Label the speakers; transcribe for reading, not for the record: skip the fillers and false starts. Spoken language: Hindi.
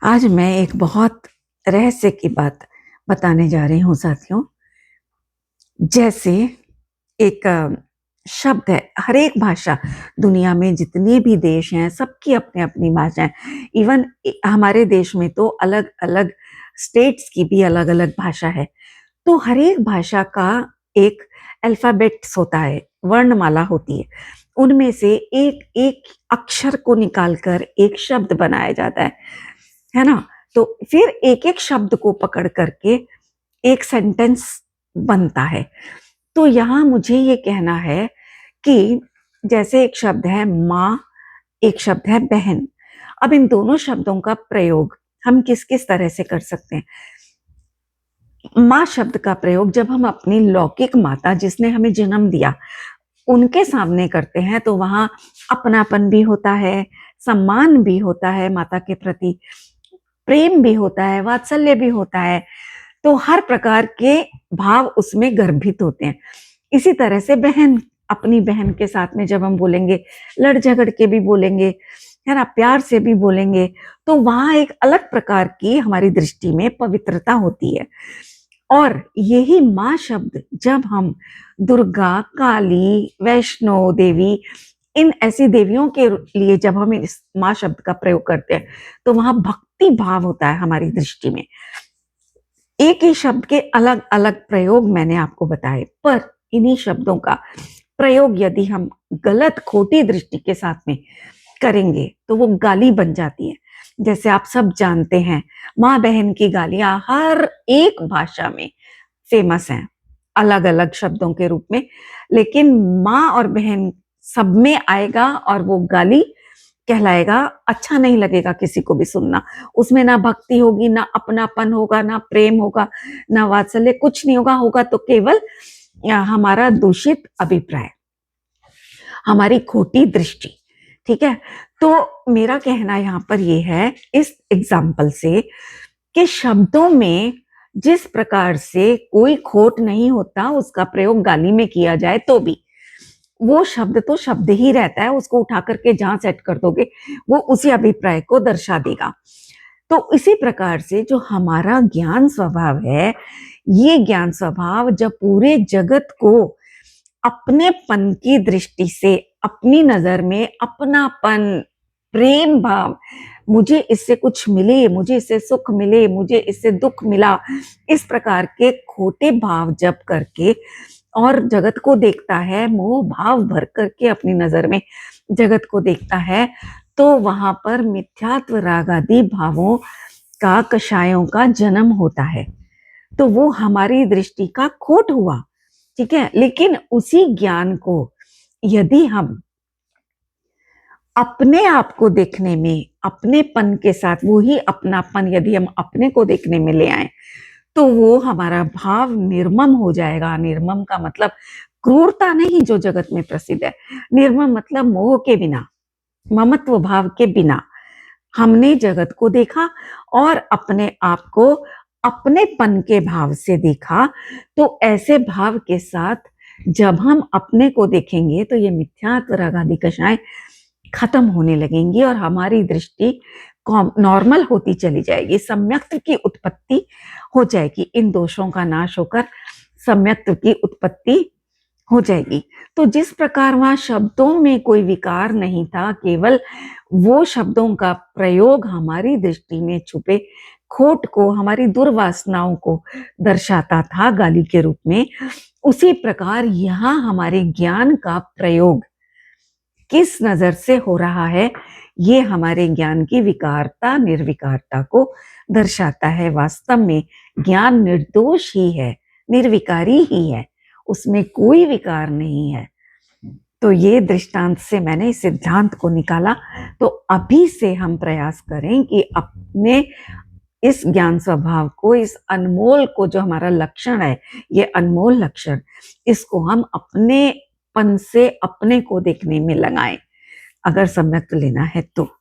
Speaker 1: आज मैं एक बहुत रहस्य की बात बताने जा रही हूँ साथियों। जैसे एक शब्द है, हर एक भाषा दुनिया में जितने भी देश हैं सबकी अपनी अपनी भाषा है। इवन हमारे देश में तो अलग अलग स्टेट्स की भी अलग अलग भाषा है। तो हर एक भाषा का एक अल्फाबेट्स होता है, वर्णमाला होती है। उनमें से एक एक अक्षर को निकालकर एक शब्द बनाया जाता है ना? तो फिर एक-एक शब्द को पकड़ करके एक सेंटेंस बनता है। तो यहाँ मुझे ये कहना है कि जैसे एक शब्द है माँ, एक शब्द है बहन। अब इन दोनों शब्दों का प्रयोग हम किस-किस तरह से कर सकते हैं? माँ शब्द का प्रयोग जब हम अपनी लौकिक माता जिसने हमें जन्म दिया, उनके सामने करते हैं तो वहाँ अपनापन भी होता है, सम्मान भी होता है माता के प्रति, प्रेम भी होता है, वात्सल्य भी होता है। तो हर प्रकार के भाव उसमें गर्भित होते हैं। इसी तरह से बहन, अपनी बहन के साथ में जब हम बोलेंगे, लड़ झगड़ के भी बोलेंगे, है ना? प्यार से भी बोलेंगे, तो वहाँ एक अलग प्रकार की हमारी दृष्टि में पवित्रता होती है। और यही माँ शब्द जब हम दुर्गा, काली, वैष्णो देवी, इन ऐसी देवियों के लिए जब हम इस माँ शब्द का प्रयोग करते हैं, तो वहाँ भक्ति भाव होता है हमारी दृष्टि में। एक ही शब्द के अलग-अलग प्रयोग मैंने आपको बताए, पर इन्हीं शब्दों का प्रयोग यदि हम गलत खोटी दृष्टि के साथ में करेंगे, तो वो गाली बन जाती है। जैसे आप सब जानते हैं, माँ बहन की गालियाँ हर एक भाषा में फेमस हैं, अलग-अलग शब्दों के रूप में, लेकिन माँ और बहन सब में आएगा और वो गाली कहलाएगा। अच्छा नहीं लगेगा किसी को भी सुनना। उसमें ना भक्ति होगी, ना अपनापन होगा, ना प्रेम होगा, ना वात्सल्य, कुछ नहीं होगा। होगा तो केवल हमारा दूषित अभिप्राय, हमारी खोटी दृष्टि। ठीक है? तो मेरा कहना यहाँ पर ये है इस एग्जाम्पल से कि शब्दों में जिस प्रकार से कोई खोट नहीं होता, उसका प्रयोग गाली में किया जाए तो भी वो शब्द तो शब्द ही रहता है, उसको उठा करके जहां सेट कर दोगे वो उसी अभिप्राय को दर्शा देगा। तो इसी प्रकार से जो हमारा ज्ञान स्वभाव है, ये ज्ञान स्वभाव जब पूरे जगत को अपनेपन की दृष्टि से, अपनी नजर में अपनापन, प्रेम भाव, मुझे इससे कुछ मिले, मुझे इससे सुख मिले, मुझे इससे दुख मिला, इस प्रकार के खोटे भाव जप करके और जगत को देखता है, मोह भाव भर करके अपनी नजर में जगत को देखता है, तो वहां पर मिथ्यात्व राग आदि भावों का, कषायों का जन्म होता है। तो वो हमारी दृष्टि का खोट हुआ। ठीक है? लेकिन उसी ज्ञान को यदि हम अपने आप को देखने में, अपनेपन के साथ वो ही अपनापन यदि हम अपने को देखने में ले आए, तो वो हमारा भाव निर्मम हो जाएगा। निर्मम का मतलब क्रूरता नहीं जो जगत में प्रसिद्ध है। निर्मम मतलब मोह के बिना, ममत्व भाव के बिना हमने जगत को देखा और अपने आप को अपनेपन के भाव से देखा। तो ऐसे भाव के साथ जब हम अपने को देखेंगे तो ये मिथ्यात्व राग आदि कषाएं खत्म होने लगेंगी और हमारी दृष्टि नॉर्मल होती चली जाएगी, सम्यक्त्व की उत्पत्ति हो जाएगी। इन दोषों का नाश होकर सम्यक्त्व की उत्पत्ति हो जाएगी। तो जिस प्रकार वहां शब्दों में कोई विकार नहीं था, केवल वो शब्दों का प्रयोग हमारी दृष्टि में छुपे खोट को, हमारी दुर्वासनाओं को दर्शाता था गाली के रूप में, उसी प्रकार यहाँ हमारे ज्ञान का प्रयोग किस नजर से हो रहा है, ये हमारे ज्ञान की विकारता निर्विकारता को दर्शाता है। वास्तव में ज्ञान निर्दोष ही है, निर्विकारी ही है, उसमें कोई विकार नहीं है। तो ये दृष्टांत से मैंने इस सिद्धांत को निकाला। तो अभी से हम प्रयास करें कि अपने इस ज्ञान स्वभाव को, इस अनमोल को, जो हमारा लक्षण है, ये अनमोल लक्षण, इसको हम अपने पन से अपने को देखने में लगाएं, अगर सम्यक लेना है तो।